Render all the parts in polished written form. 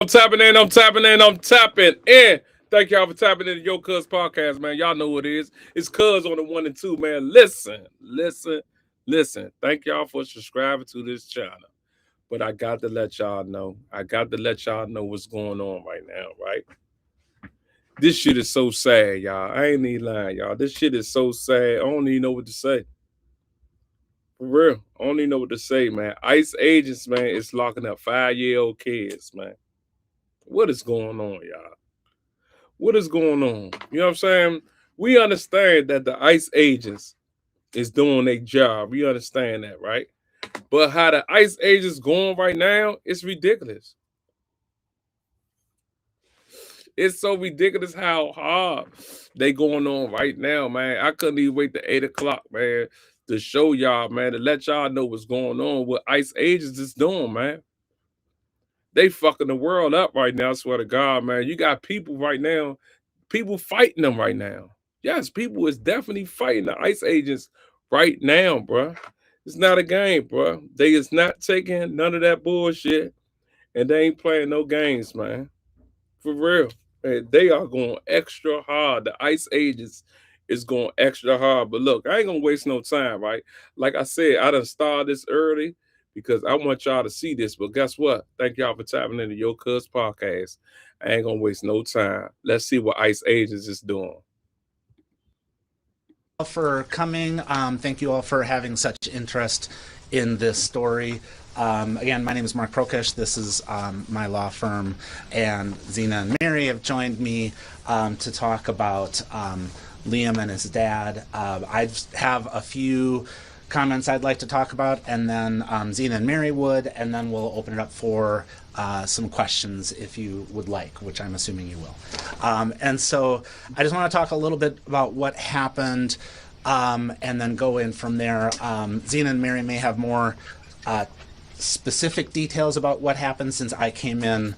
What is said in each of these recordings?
I'm tapping in. Thank y'all for tapping into Yocuzpodcast, man. Y'all know what it is. It's Cuz on the 1 and 2, man. Listen. Thank y'all for subscribing to this channel. But I got to let y'all know. I got to let y'all know what's going on right now, right? This shit is so sad, y'all. I ain't even lying, y'all. This shit is so sad. I don't even know what to say. For real. I don't even know what to say, man. ICE agents, man, is locking up 5-year-old kids, man. What is going on, y'all? What is going on? You know what I'm saying? We understand that the ICE agents is doing their job. We understand that, right? But how the ICE agents going right now, it's ridiculous. It's so ridiculous how hard they going on right now, man. I couldn't even wait to 8 o'clock, man, to show y'all, man, to let y'all know what's going on, what ICE agents is doing, man. They fucking the world up right now, I swear to God, man. You got people right now, people fighting them right now. Yes, people is definitely fighting the ICE agents right now, bro. It's not a game, bro. They is not taking none of that bullshit, and they ain't playing no games, man. For real. And they are going extra hard. The ICE agents is going extra hard. But look, I ain't gonna waste no time, right? Like I said, I done started this early because I want y'all to see this. But guess what? Thank y'all for tapping into Your Cuz Podcast. I ain't gonna waste no time. Let's see what ICE agents is doing. For coming. Thank you all for having such interest in this story. Again, my name is Mark Prokish. This is my law firm, and Zena and Mary have joined me to talk about Liam and his dad. I have a few comments I'd like to talk about, and then Zena and Mary would, and then we'll open it up for some questions if you would like, which I'm assuming you will. And so I just want to talk a little bit about what happened and then go in from there. Zena and Mary may have more specific details about what happened since I came in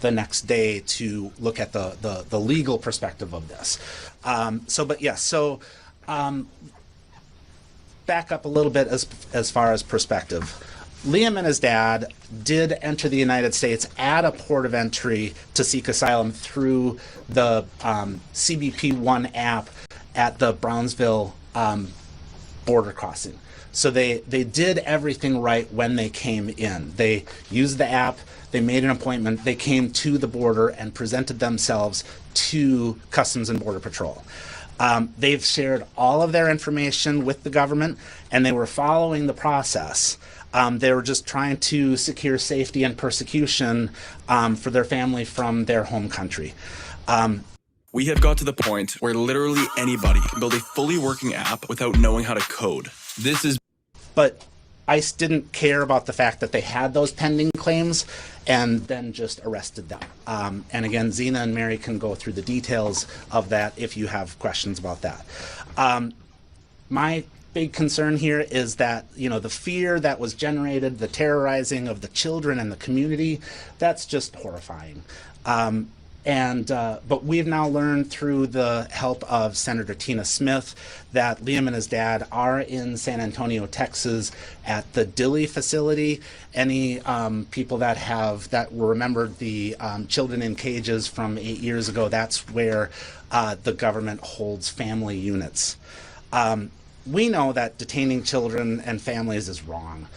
the next day to look at the legal perspective of this. Back up a little bit as far as perspective. Liam and his dad did enter the United States at a port of entry to seek asylum through the CBP-1 app at the Brownsville border crossing. So they did everything right when they came in. They used the app, they made an appointment, they came to the border and presented themselves to Customs and Border Patrol. They've shared all of their information with the government, and they were following the process. They were just trying to secure safety and persecution for their family from their home country. We have got to the point where literally anybody can build a fully working app without knowing how to code. But ICE didn't care about the fact that they had those pending claims and then just arrested them. And again, Zena and Mary can go through the details of that if you have questions about that. My big concern here is that, you know, the fear that was generated, the terrorizing of the children and the community, that's just horrifying. But we've now learned through the help of Senator Tina Smith that Liam and his dad are in San Antonio, Texas at the Dilley facility. Any people that remembered the children in cages from 8 years ago, that's where the government holds family units. We know that detaining children and families is wrong.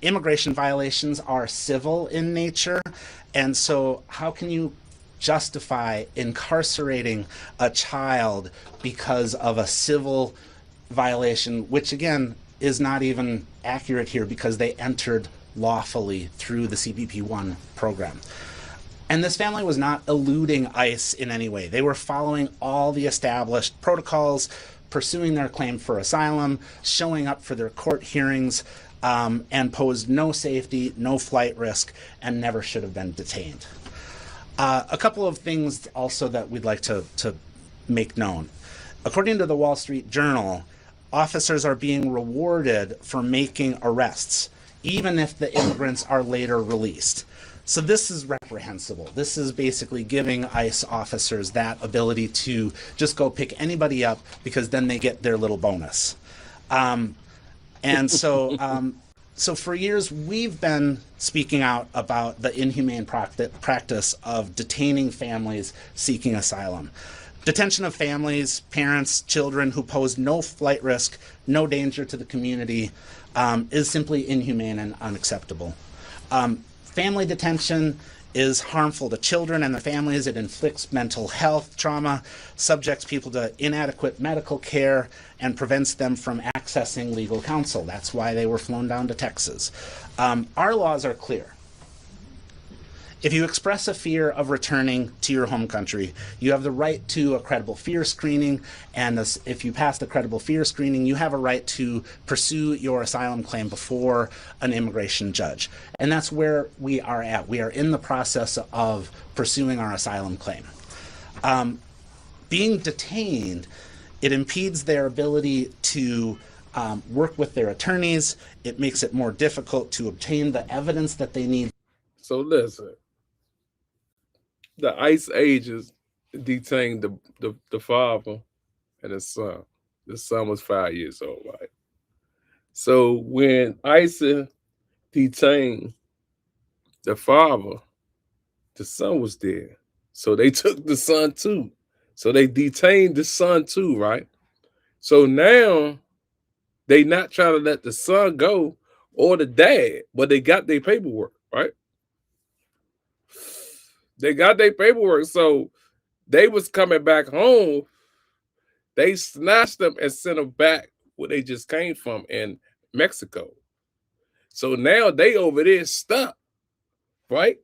Immigration violations are civil in nature, and so how can you justify incarcerating a child because of a civil violation, which again is not even accurate here because they entered lawfully through the CBP-1 program. And this family was not eluding ICE in any way. They were following all the established protocols, pursuing their claim for asylum, showing up for their court hearings, and posed no safety, no flight risk, and never should have been detained. A couple of things also that we'd like to make known. According to the Wall Street Journal, officers are being rewarded for making arrests, even if the immigrants are later released. So this is reprehensible. This is basically giving ICE officers that ability to just go pick anybody up because then they get their little bonus. So for years, we've been speaking out about the inhumane practice of detaining families seeking asylum. Detention of families, parents, children who pose no flight risk, no danger to the community, is simply inhumane and unacceptable. Family detention is harmful to children and their families. It inflicts mental health trauma, subjects people to inadequate medical care, and prevents them from accessing legal counsel. That's why they were flown down to Texas. Our laws are clear. If you express a fear of returning to your home country, you have the right to a credible fear screening, and if you pass the credible fear screening, you have a right to pursue your asylum claim before an immigration judge. And that's where we are at. We are in the process of pursuing our asylum claim. Being detained, it impedes their ability to work with their attorneys. It makes it more difficult to obtain the evidence that they need. So listen, the ICE agents detained the father and his son. The son was 5 years old, right? So when ICE detained the father, the son was there. So they took the son too. So they detained the son too, right? So now they not trying to let the son go or the dad, but they got their paperwork, right? They got their paperwork. So they was coming back home. They snatched them and sent them back where they just came from in Mexico. So now they over there stuck, right?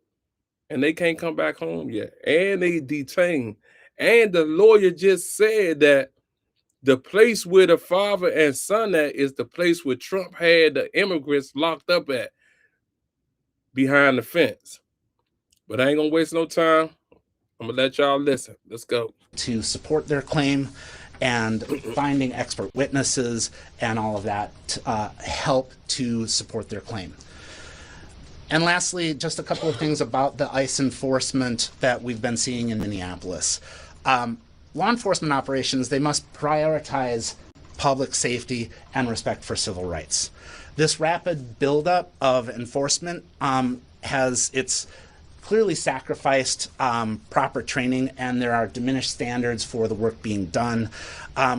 And they can't come back home yet. And they detained. And the lawyer just said that the place where the father and son at is the place where Trump had the immigrants locked up at, behind the fence. But I ain't gonna waste no time. I'm gonna let y'all listen. Let's go. To support their claim, and finding expert witnesses and all of that help to support their claim. And lastly, just a couple of things about the ICE enforcement that we've been seeing in Minneapolis. Law enforcement operations, they must prioritize public safety and respect for civil rights. This rapid buildup of enforcement it's clearly sacrificed proper training, and there are diminished standards for the work being done.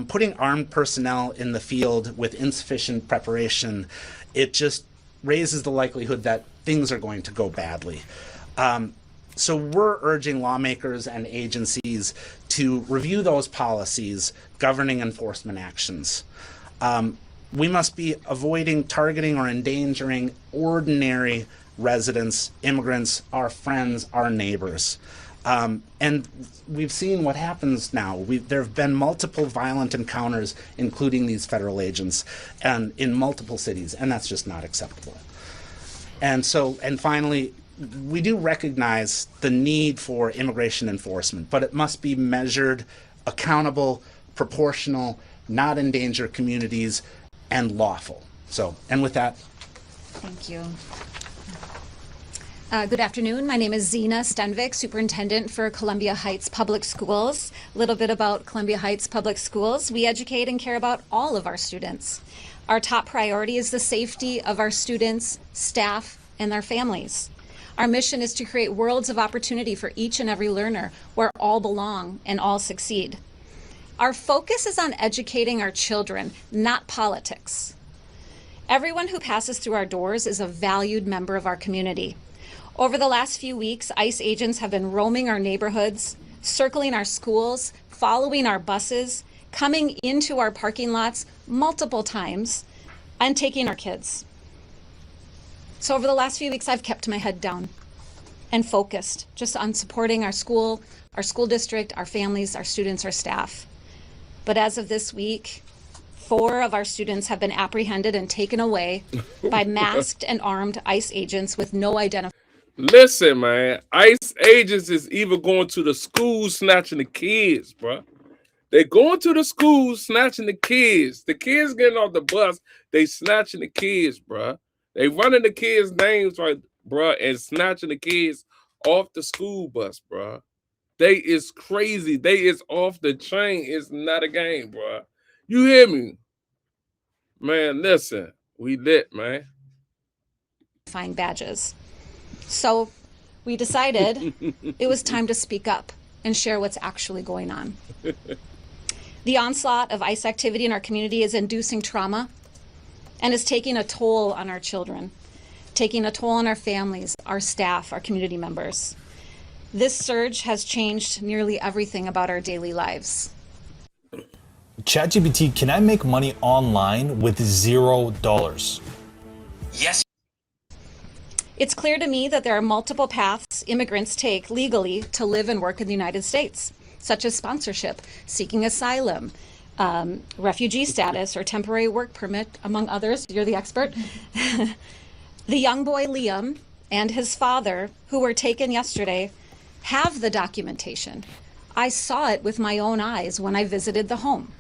Putting armed personnel in the field with insufficient preparation, it just raises the likelihood that things are going to go badly. So we're urging lawmakers and agencies to review those policies governing enforcement actions. We must be avoiding targeting or endangering ordinary residents, immigrants, our friends, our neighbors. And we've seen what happens now. There have been multiple violent encounters, including these federal agents, and in multiple cities, and that's just not acceptable. And finally, we do recognize the need for immigration enforcement, but it must be measured, accountable, proportional, not endanger communities, and lawful. And with that. Thank you. Good afternoon. My name is Zena Stenvik, Superintendent for Columbia Heights Public Schools. A little bit about Columbia Heights Public Schools. We educate and care about all of our students. Our top priority is the safety of our students, staff, and their families. Our mission is to create worlds of opportunity for each and every learner where all belong and all succeed. Our focus is on educating our children, not politics. Everyone who passes through our doors is a valued member of our community. Over the last few weeks, ICE agents have been roaming our neighborhoods, circling our schools, following our buses, coming into our parking lots multiple times, and taking our kids. So over the last few weeks, I've kept my head down and focused just on supporting our school district, our families, our students, our staff. But as of this week, 4 of our students have been apprehended and taken away by masked and armed ICE agents with no identification. Listen, man, ICE agents is even going to the schools snatching the kids, bro. They going to the schools snatching the kids. The kids getting off the bus, they snatching the kids, bro. They running the kids' names right, bro, and snatching the kids off the school bus, bro. They is crazy. They is off the chain. It's not a game, bro. You hear me? Man, listen. We lit, man. identifying badges. So we decided it was time to speak up and share what's actually going on. The onslaught of ICE activity in our community is inducing trauma and is taking a toll on our children, taking a toll on our families, our staff, our community members. This surge has changed nearly everything about our daily lives. ChatGPT, can I make money online with $0? Yes. It's clear to me that there are multiple paths immigrants take legally to live and work in the United States, such as sponsorship, seeking asylum, refugee status, or temporary work permit, among others. You're the expert. The young boy Liam and his father, who were taken yesterday, have the documentation. I saw it with my own eyes when I visited the home.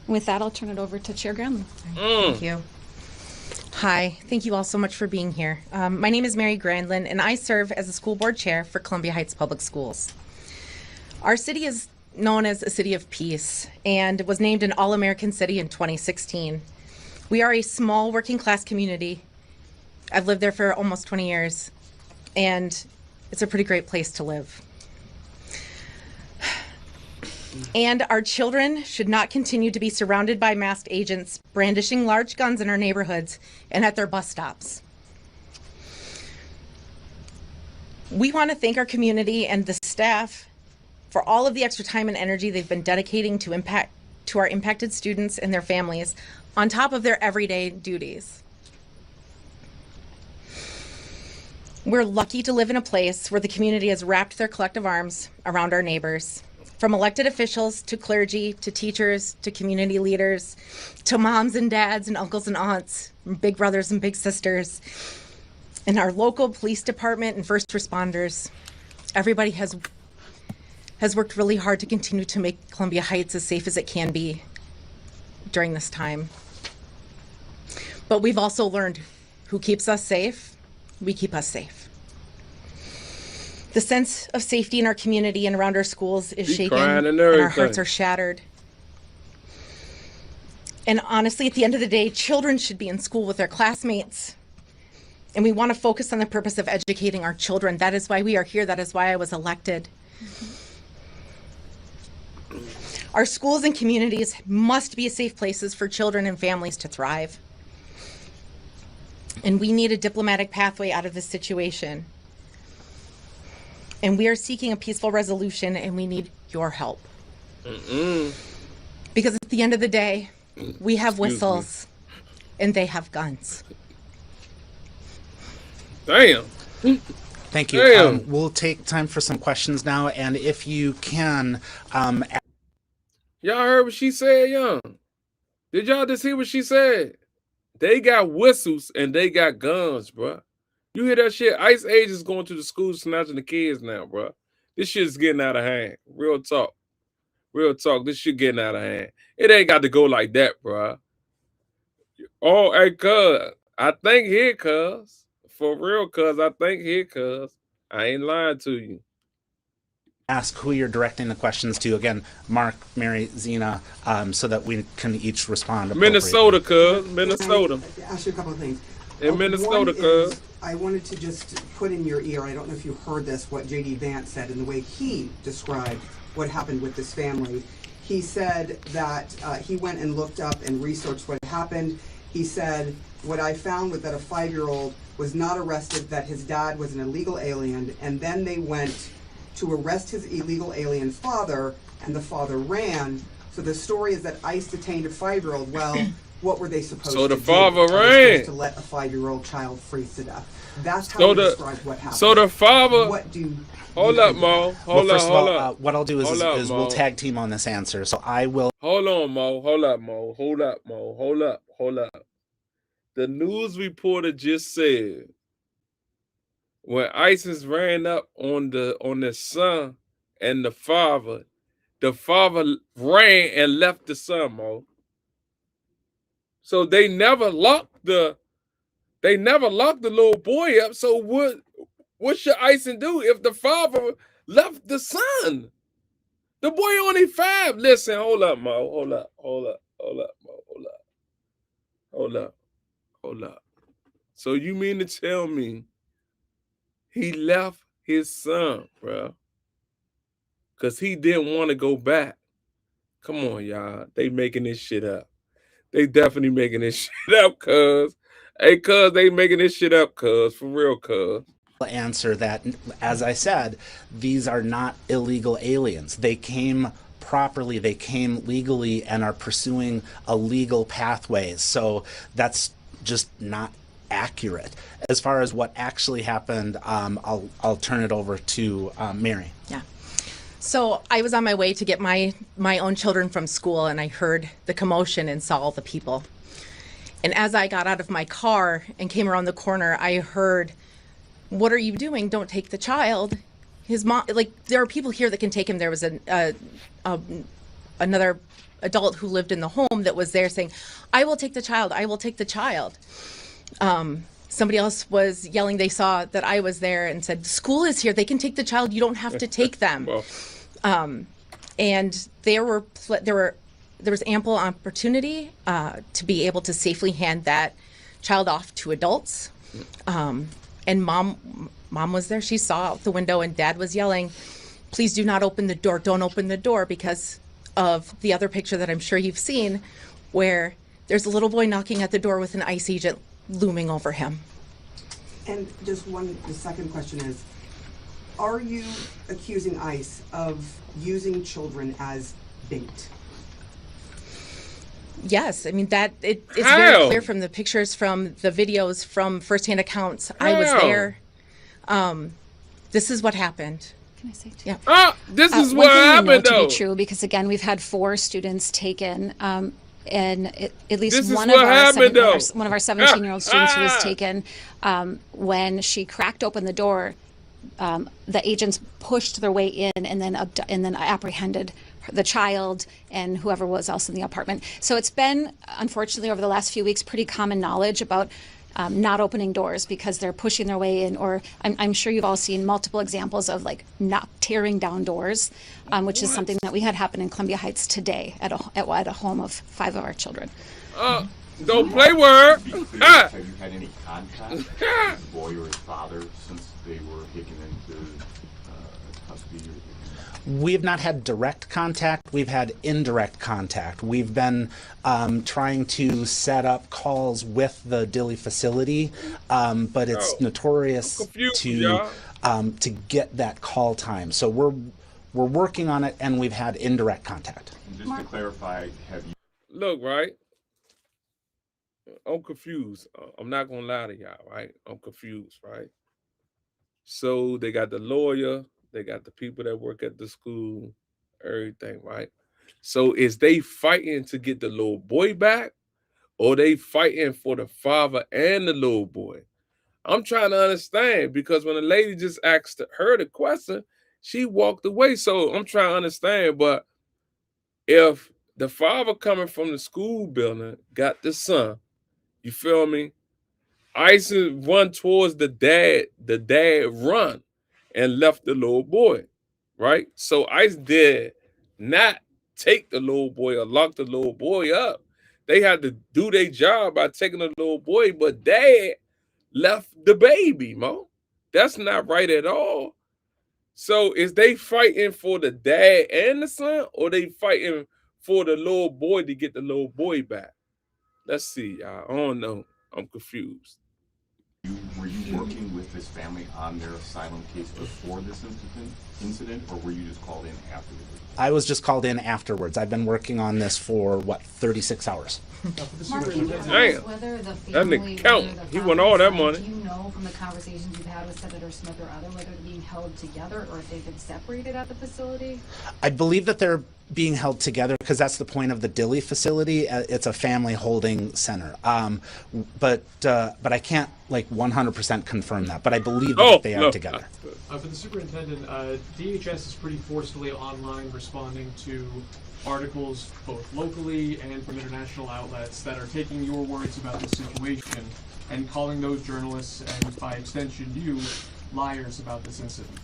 With that, I'll turn it over to Chair Granley. Thank you. Hi, thank you all so much for being here. My name is Mary Grandlin, and I serve as a school board chair for Columbia Heights Public Schools. Our city is known as a city of peace and was named an All-American City in 2016. We are a small working class community. I've lived there for almost 20 years, and it's a pretty great place to live. And our children should not continue to be surrounded by masked agents brandishing large guns in our neighborhoods and at their bus stops. We want to thank our community and the staff for all of the extra time and energy they've been dedicating to our impacted students and their families on top of their everyday duties. We're lucky to live in a place where the community has wrapped their collective arms around our neighbors. From elected officials to clergy to teachers to community leaders to moms and dads and uncles and aunts, and big brothers and big sisters, and our local police department and first responders. Everybody has worked really hard to continue to make Columbia Heights as safe as it can be during this time. But we've also learned who keeps us safe, we keep us safe. The sense of safety in our community and around our schools is shaken, and our hearts are shattered. And honestly, at the end of the day, children should be in school with their classmates. And we want to focus on the purpose of educating our children. That is why we are here. That is why I was elected. Our schools and communities must be safe places for children and families to thrive. And we need a diplomatic pathway out of this situation. And we are seeking a peaceful resolution, and we need your help. Because at the end of the day, we have whistles, and they have guns. Damn. Thank you. We'll take time for some questions now, and if you can... Y'all heard what she said, young? Did y'all just hear what she said? They got whistles, and they got guns, bruh. You hear that shit? ICE agents going to the schools snatching the kids now, bro. This shit's getting out of hand. Real talk. Real talk. This shit getting out of hand. It ain't got to go like that, bro. Oh, hey, cuz. I think here, cuz. For real, cuz. I think here, cuz. I ain't lying to you. Ask who you're directing the questions to. Again, Mark, Mary, Zena, so that we can each respond. Minnesota, cuz. Minnesota. Ask you a couple of things. In Minnesota, cuz. I wanted to just put in your ear, I don't know if you heard this, what J.D. Vance said and the way he described what happened with this family. He said that he went and looked up and researched what happened. He said, what I found was that a 5-year-old was not arrested, that his dad was an illegal alien, and then they went to arrest his illegal alien father, and the father ran. So the story is that ICE detained a 5-year-old. Well, what were they supposed to do? So the father ran. To let a 5-year-old child freeze to death. That's how he described what happened. So the father... What do... Hold up, Mo. Hold up. What I'll do is we'll tag team on this answer. So I will... Hold on, Mo. Hold up, Mo. Hold up. The news reporter just said when ISIS ran up on the son and the father ran and left the son, Mo. So they never locked the little boy up. So what should ISIS do if the father left the son? The boy only 5. Listen, hold up, Mo. Hold up, Mo. Hold up. So you mean to tell me he left his son, bro, because he didn't want to go back? Come on, y'all. They making this shit up. They definitely making this shit up, cuz. Hey, cuz, they making this shit up, cuz. For real, cuz. Answer that, as I said, these are not illegal aliens. They came properly, they came legally and are pursuing a legal pathway. So that's just not accurate. As far as what actually happened, I'll turn it over to Mary. Yeah. So I was on my way to get my own children from school, and I heard the commotion and saw all the people. And as I got out of my car and came around the corner, I heard, "What are you doing? Don't take the child." His mom, like, there are people here that can take him. There was another adult who lived in the home that was there saying, "I will take the child. I will take the child." Somebody else was yelling. They saw that I was there and said, "School is here. They can take the child. You don't have to take them." Well, And there was ample opportunity to be able to safely hand that child off to adults. And mom was there. She saw out the window, and dad was yelling, "Please do not open the door. Don't open the door," because of the other picture that I'm sure you've seen, where there's a little boy knocking at the door with an ICE agent looming over him. And just the second question is, are you accusing ICE of using children as bait? Yes, I mean that it's How? very clear from the pictures, from the videos, from firsthand accounts. I was How? there. This is what happened. Can I say too? Yeah. This is One what thing we know happened, to though. be true, because again, we've had 4 students taken, and at least This is one what of our happened, though. one of our 17-year-old students who was taken, when she cracked open the door, the agents pushed their way in and then apprehended the child and whoever was else in the apartment. So it's been, unfortunately, over the last few weeks, pretty common knowledge about not opening doors because they're pushing their way in, or I'm sure you've all seen multiple examples of like not tearing down doors, which is something that we had happen in Columbia Heights today at a home of 5 of our children. Don't play word. Have you had any contact with the boy or his father since they were taken into custody? We've not had direct contact. We've had indirect contact. We've been trying to set up calls with the Dilley facility, but it's notorious confused, to y'all. to get that call time. So we're working on it, and we've had indirect contact. And just to clarify, have you? Look, right? I'm confused. I'm not gonna lie to y'all, right? I'm confused, right? So they got the lawyer, they got the people that work at the school, everything, right? So is they fighting to get the little boy back, or they fighting for the father and the little boy? I'm trying to understand, because when the lady just asked her the question, she walked away. So I'm trying to understand, but if the father coming from the school building got the son, you feel me? ICE run towards the dad run and left the little boy, right? So ICE did not take the little boy or lock the little boy up. They had to do their job by taking the little boy, but dad left the baby, Mo. That's not right at all. So is they fighting for the dad and the son, or they fighting for the little boy to get the little boy back? Let's see, y'all. I don't know. I'm confused. Were you working with this family on their asylum case before this incident, or were you just called in afterwards? I was just called in afterwards. I've been working on this for 36 hours. Mark, can you tell Damn. us whether the That family, nigga count. whether the He won all that father and money. son, do you know from the conversations you've had with Senator Smith or other, whether they're being held together or if they've been separated at the facility? I believe that they're being held together because that's the point of the Dilley facility. It's a family holding center. But I can't 100% confirm that. But I believe that they are together. For the superintendent, DHS is pretty forcefully online responding to articles both locally and from international outlets that are taking your words about the situation and calling those journalists, and by extension you, liars about this incident.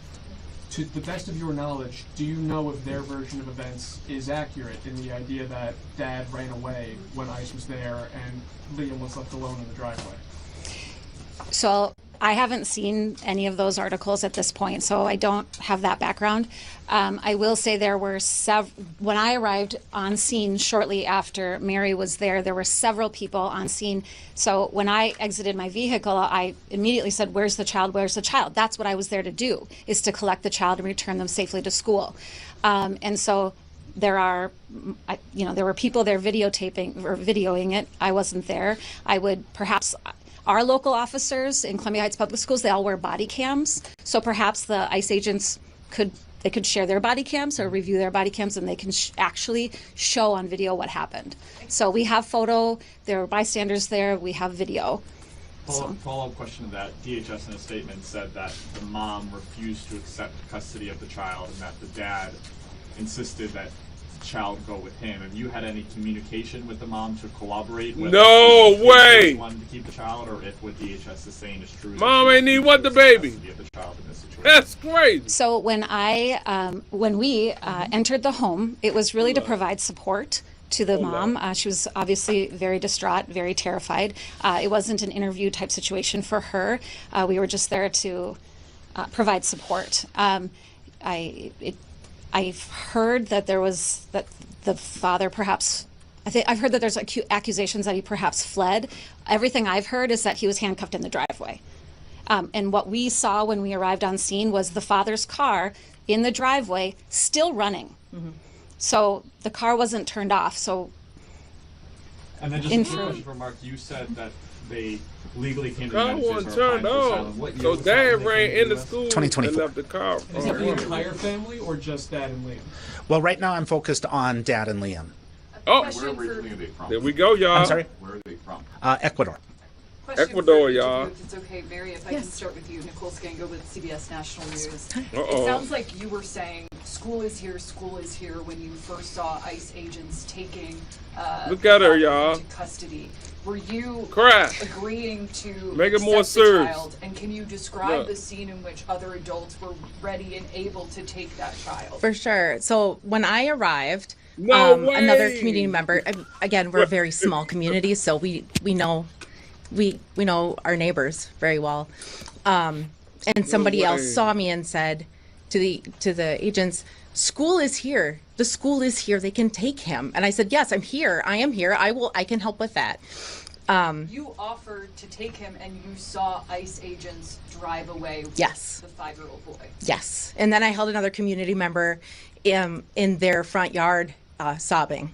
To the best of your knowledge, do you know if their version of events is accurate in the idea that Dad ran away when ICE was there and Liam was left alone in the driveway? So I haven't seen any of those articles at this point, so I don't have that background. I will say there were when I arrived on scene shortly after Mary was there were several people on scene. So when I exited my vehicle, I immediately said, "Where's the child? Where's the child?" That's what I was there to do, is to collect the child and return them safely to school. And so there were people there videotaping or videoing it. I wasn't there. I would perhaps... Our local officers in Columbia Heights Public Schools, they all wear body cams. So perhaps the ICE agents could share their body cams or review their body cams, and they can actually show on video what happened. So we have photo, there were bystanders there, we have video. Follow-up question to that. DHS in a statement said that the mom refused to accept custody of the child and that the dad insisted that child go with him. Have you had any communication with the mom to corroborate whether No way! wanted to keep the child, or if what DHS is saying is true? Mom ain't even want the baby. Of the child in this situation? That's crazy. So when we entered the home, it was really to provide support to the mom. She was obviously very distraught, very terrified. It wasn't an interview type situation for her. We were just there to provide support. I've heard that the father perhaps, I've heard that there's accusations that he perhaps fled. Everything I've heard is that he was handcuffed in the driveway. And what we saw when we arrived on scene was the father's car in the driveway still running. Mm-hmm. So the car wasn't turned off. So, and then just a quick question for Mark. You said that they legally came to the United States or applied for asylum. So dad ran into school 2024. and left the car. Is that the entire family or just Dad and Liam? Well, right now I'm focused on Dad and Liam. Oh, Where originally are they from? There we go, y'all. I'm sorry? Where are they from? Ecuador. Question Ecuador, for each of y'all. you, if it's okay, Mary, if I can start with you. Nicole Scango with CBS National News. Uh-oh. It sounds like you were saying school is here when you first saw ICE agents taking Look at her, y'all. into custody. Were you Crap. agreeing to Make it more accept the serious. child? And can you describe the scene in which other adults were ready and able to take that child? For sure. So when I arrived, No way. another community member, again, we're a very small community, so we know our neighbors very well. And somebody else saw me and said to the agents, "School is here. The school is here. They can take him." And I said, "Yes, I'm here. I am here. I can help with that." You offered to take him, and you saw ICE agents drive away with Yes. the 5-year-old boy. Yes. And then I held another community member in their front yard sobbing.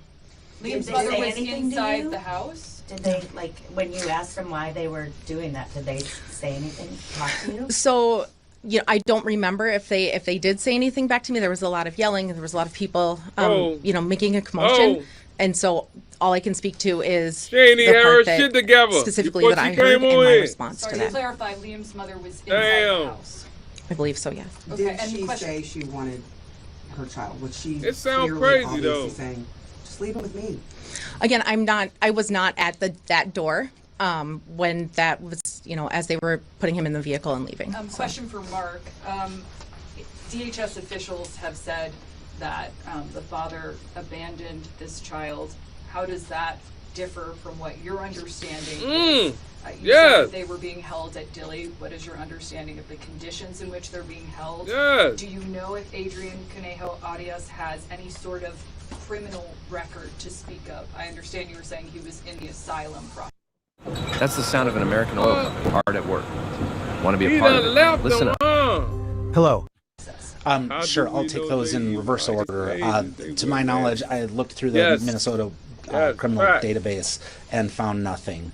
Liam's they mother say was anything to inside you? the house. Did they, like, when you asked them why they were doing that, did they say anything, talk to you? So, I don't remember if they did say anything back to me. There was a lot of yelling. There was a lot of people, making a commotion. And so all I can speak to is She ain't even the had part her that shit together specifically before that she I heard came in on my in. response Sorry to to that. clarify, Liam's mother was inside Damn. the house. I believe so, yes. Okay, Did and she question- say she wanted her child? Was she It sound clearly, crazy, obviously though. saying, "Just leave him with me"? Again, I was not at that door when that was, as they were putting him in the vehicle and leaving. So. Question for Mark. DHS officials have said that the father abandoned this child. How does that differ from what your understanding is? You said that they were being held at Dilley. What is your understanding of the conditions in which they're being held? Yes. Do you know if Adrian Conejo Arias has any sort of criminal record to speak of? I understand you were saying he was in the asylum process. That's the sound of an American oil company hard at work. Want to be He a part done of it? left Listen them, up. Hello. Sure, do I'll we take know those in they reverse ICE order. agents, they To were my there? knowledge, I looked through the Yes. Minnesota Yes, criminal fact. database and found nothing.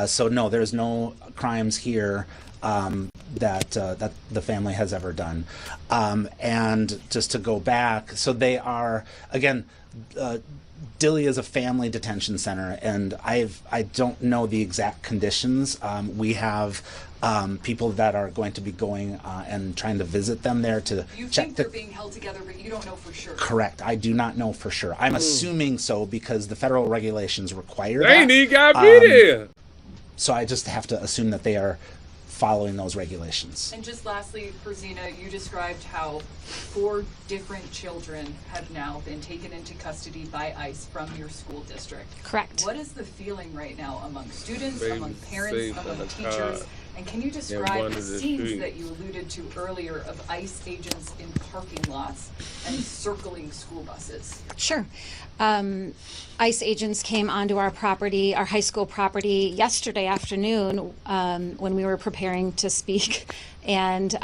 So no, there's no crimes here that the family has ever done. And just to go back, so they are, again, Dilley is a family detention center, and I don't know the exact conditions. We have people that are going to be going and trying to visit them there to You check think they're being held together, but you don't know for sure. Correct. I do not know for sure. I'm assuming so because the federal regulations require They that. ain't even gotta be there. So I just have to assume that they are following those regulations. And just lastly, for Zena, you described how 4 different children have now been taken into custody by ICE from your school district. Correct. What is the feeling right now among students, Baby among parents, safe among in the teachers? car. And can you one describe the of the scenes street. that you alluded to earlier of ICE agents in parking lots and circling school buses? Sure. ICE agents came onto our property, our high school property, yesterday afternoon when we were preparing to speak. And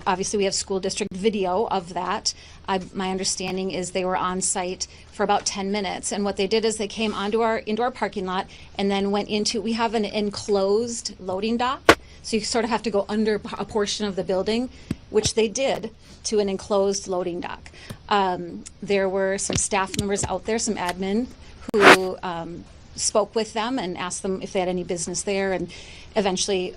obviously we have school district video of that. My understanding is they were on site for about 10 minutes. And what they did is they came into our parking lot and then went into, we have an enclosed loading dock. So you sort of have to go under a portion of the building, which they did, to an enclosed loading dock. There were some staff members out there, some admin, who spoke with them and asked them if they had any business there. And eventually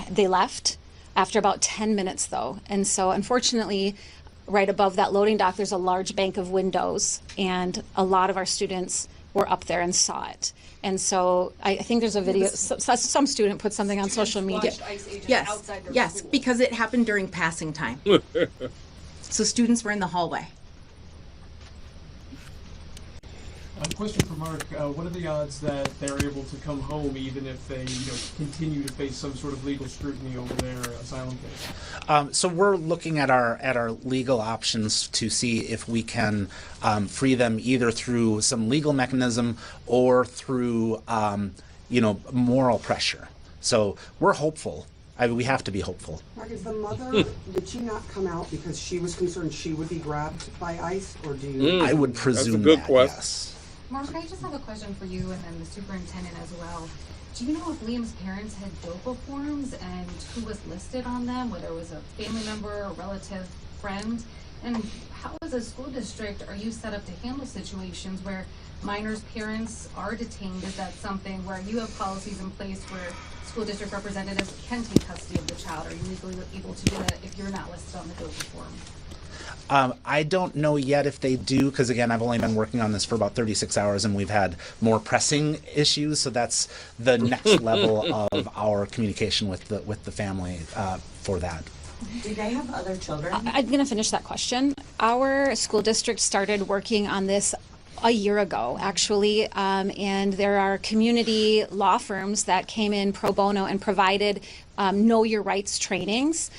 they left after about 10 minutes, though. And so unfortunately, right above that loading dock, there's a large bank of windows, and a lot of our students were up there and saw it. And so I think there's a video, some student put something on social media. Watched ICE agents Yes, outside their yes, school. because it happened during passing time. So students were in the hallway. A question for Mark. What are the odds that they're able to come home even if they continue to face some sort of legal scrutiny over their asylum case? So we're looking at our legal options to see if we can free them either through some legal mechanism or through moral pressure. So we're hopeful. We have to be hopeful. Mark, is the mother, did she not come out because she was concerned she would be grabbed by ICE, or do you? I would presume good that, question. yes. Mark, I just have a question for you and then the superintendent as well. Do you know if Liam's parents had DOPA forms and who was listed on them, whether it was a family member, a relative, friend? And how, as a school district, are you set up to handle situations where minors' parents are detained? Is that something where you have policies in place where school district representatives can take custody of the child? Are you legally able to do that if you're not listed on the DOPA form? I don't know yet if they do, because again, I've only been working on this for about 36 hours and we've had more pressing issues. So that's the next level of our communication with the family for that. Do they have other children? I'm going to finish that question. Our school district started working on this a year ago, actually, and there are community law firms that came in pro bono and provided know your rights trainings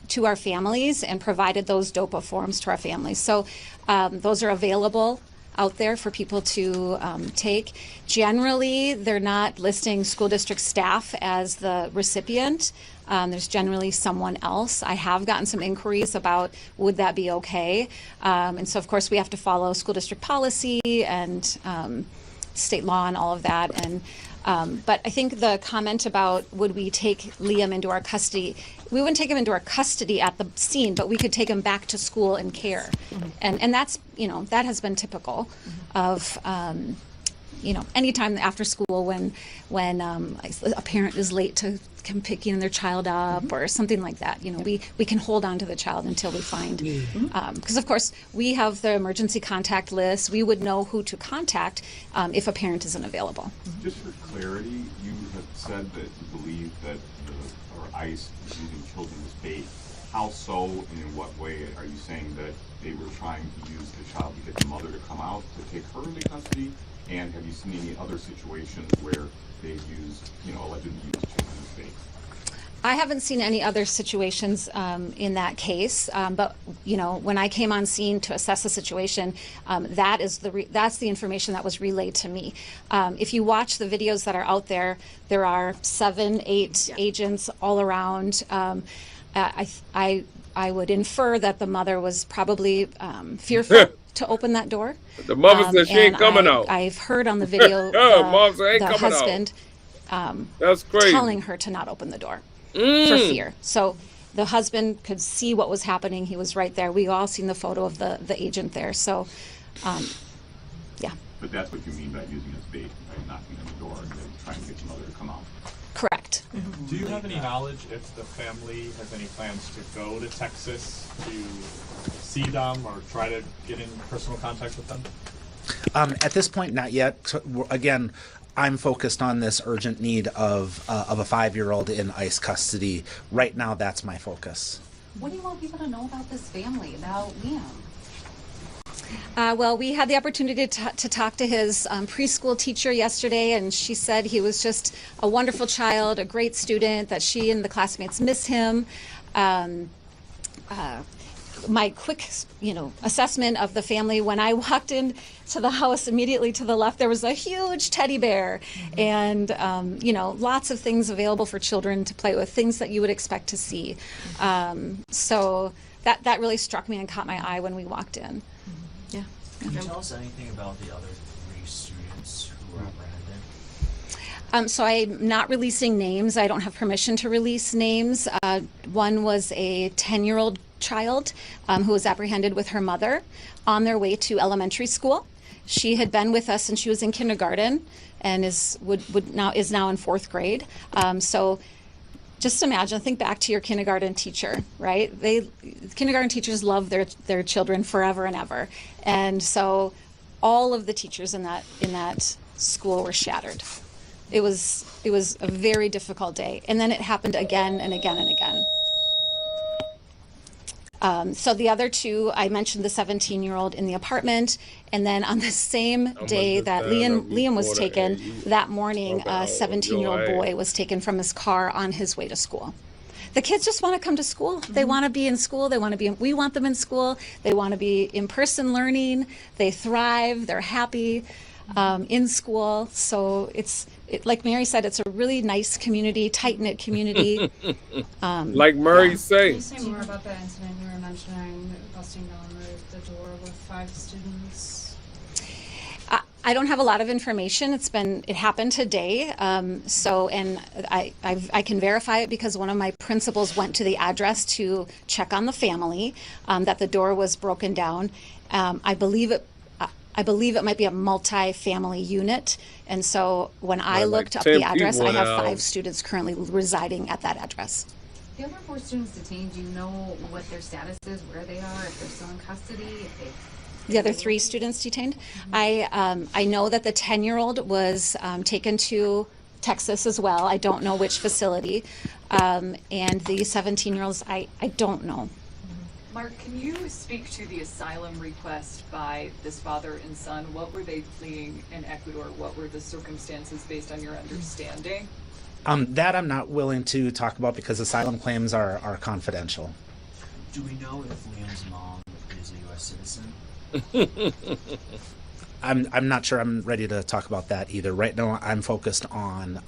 to our families and provided those DOPA forms to our families. So those are available out there for people to take. Generally, they're not listing school district staff as the recipient. There's generally someone else. I have gotten some inquiries about would that be okay. And so, of course, we have to follow school district policy and state law and all of that. And but I think the comment about would we take Liam into our custody, we wouldn't take him into our custody at the scene, but we could take him back to school and care. And that's, that has been typical of, anytime after school when a parent is late to come picking their child up or something like that, we can hold on to the child until we find, because of course we have the emergency contact list. We would know who to contact if a parent isn't available. Just for clarity, you have said that you believe that ICE is using children as bait. How so, and in what way are you saying that they were trying to use the child to get the mother to come out to take her into custody? And have you seen any other situations where they've used, allegedly used children as bait? I haven't seen any other situations in that case, but when I came on scene to assess the situation, that's the information that was relayed to me. If you watch the videos that are out there, there are 7-8 agents all around. I would infer that the mother was probably fearful to open that door. The mother said she ain't coming out. I've heard on the video Mom said, ain't the coming husband That's crazy. telling her to not open the door for fear. So the husband could see what was happening. He was right there. We all seen the photo of the agent there. So, yeah. But that's what you mean by using as bait, by knocking on the door and then trying to get the mother to come out. Correct. Do you have any knowledge if the family has any plans to go to Texas to see them or try to get in personal contact with them? At this point, not yet. Again, I'm focused on this urgent need of a 5-year-old in ICE custody. Right now, that's my focus. What do you want people to know about this family, about Liam? Well, we had the opportunity to talk to his preschool teacher yesterday, and she said he was just a wonderful child, a great student, that she and the classmates miss him. My quick, assessment of the family, when I walked in to the house, immediately to the left, there was a huge teddy bear and, lots of things available for children to play with, things that you would expect to see. So that really struck me and caught my eye when we walked in. Yeah. Can you tell us anything about the other 3 students who were apprehended? So I'm not releasing names. I don't have permission to release names. One was a 10-year-old child who was apprehended with her mother on their way to elementary school. She had been with us since she was in kindergarten and is now in 4th grade. So just imagine, think back to your kindergarten teacher, right? Kindergarten teachers love their children forever and ever. And so all of the teachers in that school were shattered. It was a very difficult day. And then it happened again and again and again. So the other 2, I mentioned the 17-year-old in the apartment, and then on the same day that Liam was taken, that morning, a 17-year-old boy was taken from his car on his way to school. The kids just want to come to school. They want to be in school. We want them in school. They want to be in-person learning. They thrive. They're happy in school. So like Mary said, it's a really nice community, tight-knit community. Like Murray say. Can you say more about that incident you were mentioning, busting down the door with 5 students? I don't have a lot of information. It happened today. And I can verify it because one of my principals went to the address to check on the family, that the door was broken down. I believe it might be a multi-family unit. And so when I looked up the address, I have 5 students currently residing at that address. The other 4 students detained, do you know what their status is, where they are, if they're still in custody, The other 3 students detained? I know that the 10-year-old was taken to Texas as well. I don't know which facility. And the 17-year-olds, I don't know. Mark, can you speak to the asylum request by this father and son? What were they fleeing in Ecuador? What were the circumstances based on your understanding? That I'm not willing to talk about because asylum claims are confidential. Do we know if Liam's mom is a U.S. citizen? I'm not sure I'm ready to talk about that either. Right now, I'm focused on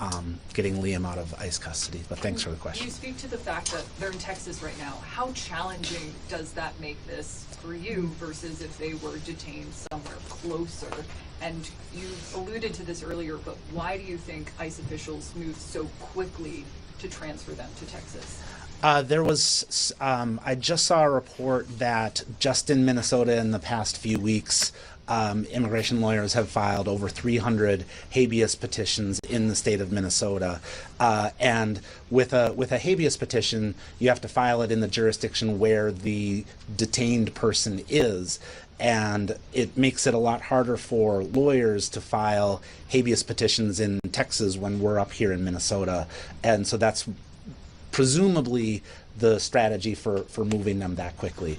getting Liam out of ICE custody, but thanks for the question. You speak to the fact that they're in Texas right now. How challenging does that make this for you versus if they were detained somewhere closer? And you alluded to this earlier, but why do you think ICE officials moved so quickly to transfer them to Texas? I just saw a report that just in Minnesota in the past few weeks, immigration lawyers have filed over 300 habeas petitions in the state of Minnesota. And with a habeas petition, you have to file it in the jurisdiction where the detained person is. And it makes it a lot harder for lawyers to file habeas petitions in Texas when we're up here in Minnesota. And so that's presumably the strategy for moving them that quickly.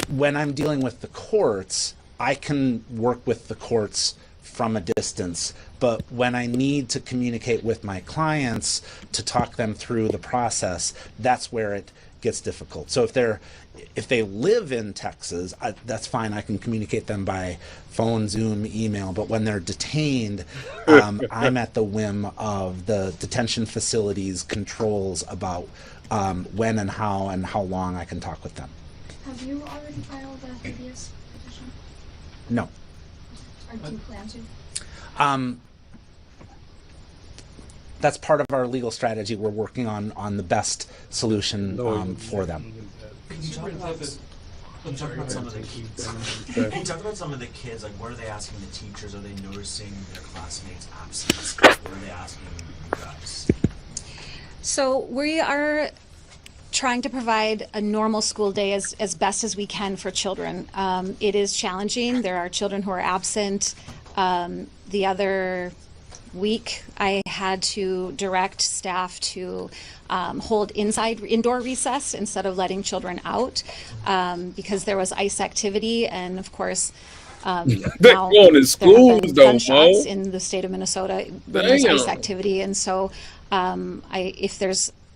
When I'm dealing with the courts, I can work with the courts from a distance, but when I need to communicate with my clients to talk them through the process, that's where it gets difficult. So if they live in Texas, that's fine. I can communicate them by phone, Zoom, email. But when they're detained, I'm at the whim of the detention facility's controls about when and how long I can talk with them. Have you already filed a habeas petition? No. Or do you plan to? That's part of our legal strategy. We're working on the best solution for them. Can you talk about some of the kids? Can you talk about some of the kids? Like, what are they asking the teachers? Are they noticing their classmates' absence? What are they asking you guys? So we are trying to provide a normal school day as best as we can for children. It is challenging. There are children who are absent. The other week, I had to direct staff to hold indoor recess instead of letting children out because there was ICE activity, and of course, They're now going to there have schools been though, gunshots Mo. in the state of Minnesota when there's ICE Damn. activity, and so if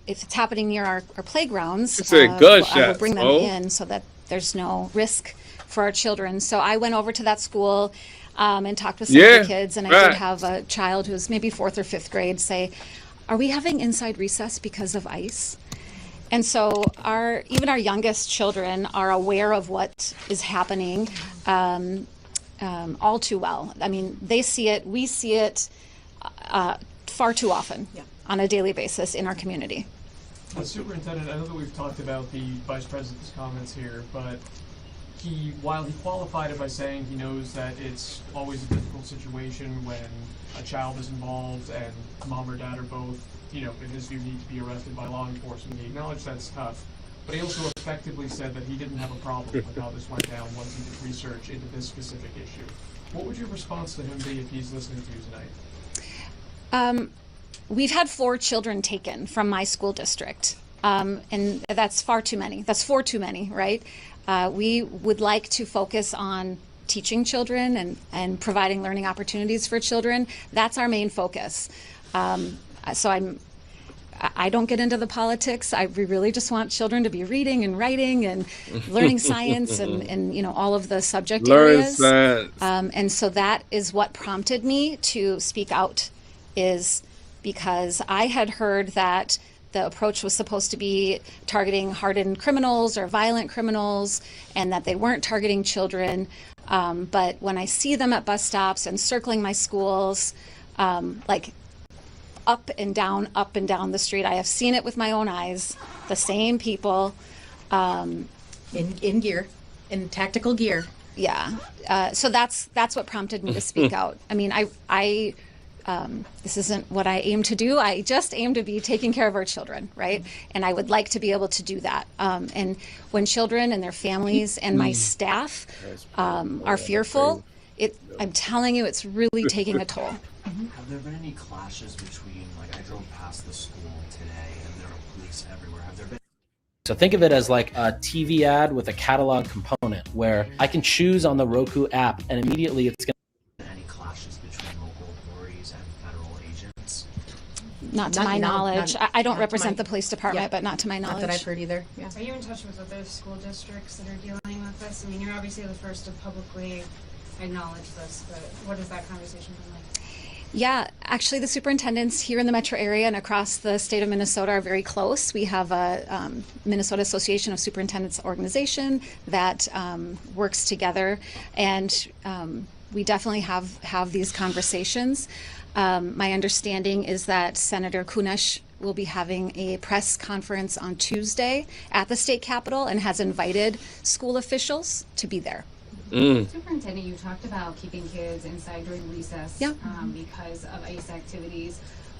it's happening near our playgrounds, You said I will gunshots, bring them Mo. in so that there's no risk for our children. So I went over to that school and talked with some of Yeah, the kids, and I right. did have a child who was maybe 4th or 5th grade say, "Are we having inside recess because of ICE?" And so even our youngest children are aware of what is happening all too well. I mean, they see it, we see it far too often on a daily basis in our community. Superintendent, I know that we've talked about the Vice President's comments here, but while he qualified it by saying he knows that it's always a difficult situation when a child is involved and mom or dad are both, in his view, need to be arrested by law enforcement. He acknowledged that's tough, but he also effectively said that he didn't have a problem with how this went down once he did research into this specific issue. What would your response to him be if he's listening to you tonight? We've had 4 children taken from my school district, and that's far too many. That's 4 too many, right? We would like to focus on teaching children and providing learning opportunities for children. That's our main focus. So I don't get into the politics. We really just want children to be reading and writing and learning science and all of the subject areas. Science. And so that is what prompted me to speak out, is because I had heard that the approach was supposed to be targeting hardened criminals or violent criminals, and that they weren't targeting children. But when I see them at bus stops and circling my schools, like up and down the street, I have seen it with my own eyes, the same people. In gear, in tactical gear. Yeah. So that's what prompted me to speak out. I mean, I this isn't what I aim to do. I just aim to be taking care of our children, right? And I would like to be able to do that. And when children and their families and my staff are fearful, I'm telling you, it's really taking a toll. Have there been any clashes between, like, I drove past the school today and there are police everywhere. Have there been? So think of it as like a TV ad with a catalog component where I can choose on the Roku app and immediately it's going to... Any clashes between local authorities and federal agents? Not to my knowledge. I don't represent the police department, but not to my knowledge. Not that I've heard either. Yeah. Are you in touch with other school districts that are dealing with this? I mean, you're obviously the first to publicly acknowledge this, but what has that conversation been like? Yeah, actually the superintendents here in the metro area and across the state of Minnesota are very close. We have a Minnesota Association of Superintendents organization that works together, and we definitely have these conversations. My understanding is that Senator Kunesh will be having a press conference on Tuesday at the state capitol and has invited school officials to be there. Superintendent, you talked about keeping kids inside during recess Yeah. Because of ICE activities.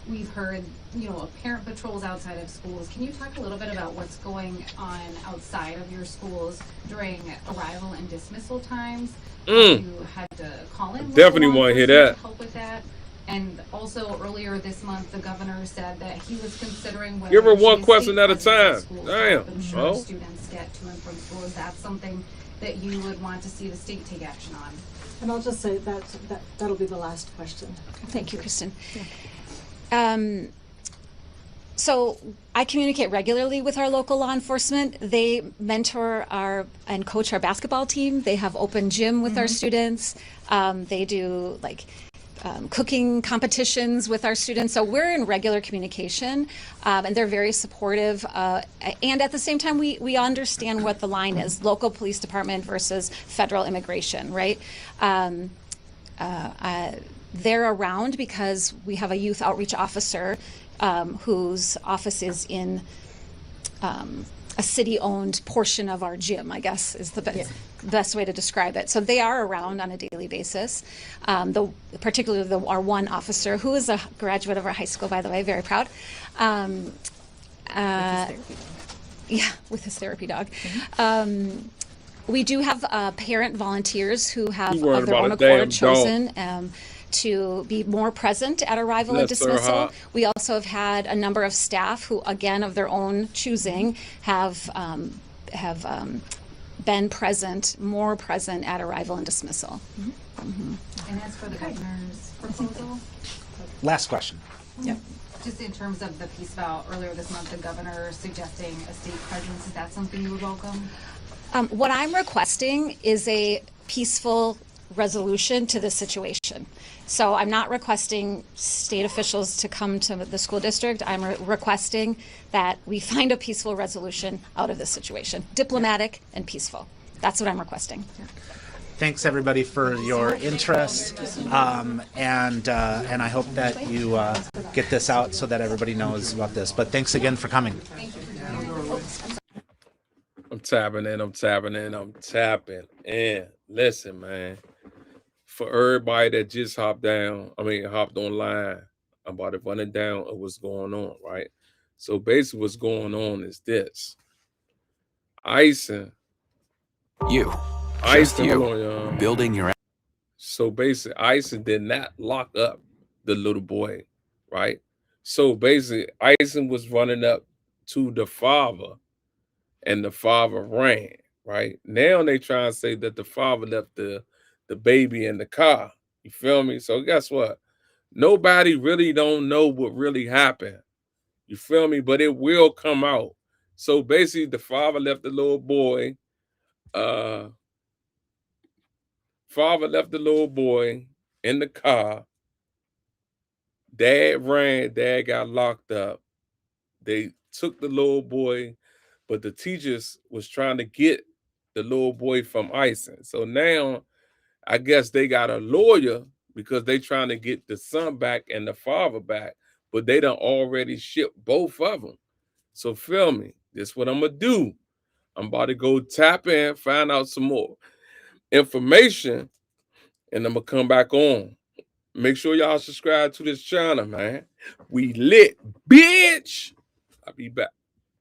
We've heard, of parent patrols outside of schools. Can you talk a little bit about what's going on outside of your schools during arrival and dismissal times? You had to call in. Definitely want to hear that. To help with that. And also earlier this month, the governor said that he was considering whether Give her one choose question state at a time. schools Damn. to help ensure Oh. students get to and from school. Is that something that you would want to see the state take action on? And I'll just say that'll be the last question. Thank you, Kristen. So I communicate regularly with our local law enforcement. They mentor and coach our basketball team. They have open gym with our students. They do cooking competitions with our students. So we're in regular communication, and they're very supportive. And at the same time, we understand what the line is, local police department versus federal immigration, right? They're around because we have a youth outreach officer whose office is in a city-owned portion of our gym, I guess is the best way to describe it. So they are around on a daily basis. Particularly our one officer, who is a graduate of our high school, by the way, very proud. With his therapy dog. We do have parent volunteers who have, of their own accord, chosen to be more present at arrival and Yes, sir, dismissal. Hop. We also have had a number of staff who, again, of their own choosing, have been present, more present at arrival and dismissal. And as for the governor's proposal, Last question. Yep. just in terms of the piece about earlier this month, the governor suggesting a state presence, is that something you would welcome? What I'm requesting is a peaceful resolution to this situation. So I'm not requesting state officials to come to the school district. I'm requesting that we find a peaceful resolution out of this situation, diplomatic and peaceful. That's what I'm requesting. Thanks everybody for your interest, and I hope that you get this out so that everybody knows about this. But thanks again for coming. I'm tapping in. Listen, man. For everybody that just hopped online, I'm about to run it down of what's going on, right? So basically what's going on is this. Icing. Building your. So basically, Ison did not lock up the little boy, right? So basically, Ison was running up to the father, and the father ran, right? Now they try and say that the father left the baby in the car. You feel me? So guess what? Nobody really don't know what really happened. You feel me? But it will come out. So basically, the father left the little boy. Father left the little boy in the car. Dad ran. Dad got locked up. They took the little boy, but the teachers was trying to get the little boy from Ison. So now, I guess they got a lawyer because they trying to get the son back and the father back, but they done already shipped both of them. So feel me. This is what I'm going to do. I'm about to go tap in, find out some more information, and I'm going to come back on. Make sure y'all subscribe to this channel, man. We lit, bitch. I'll be back.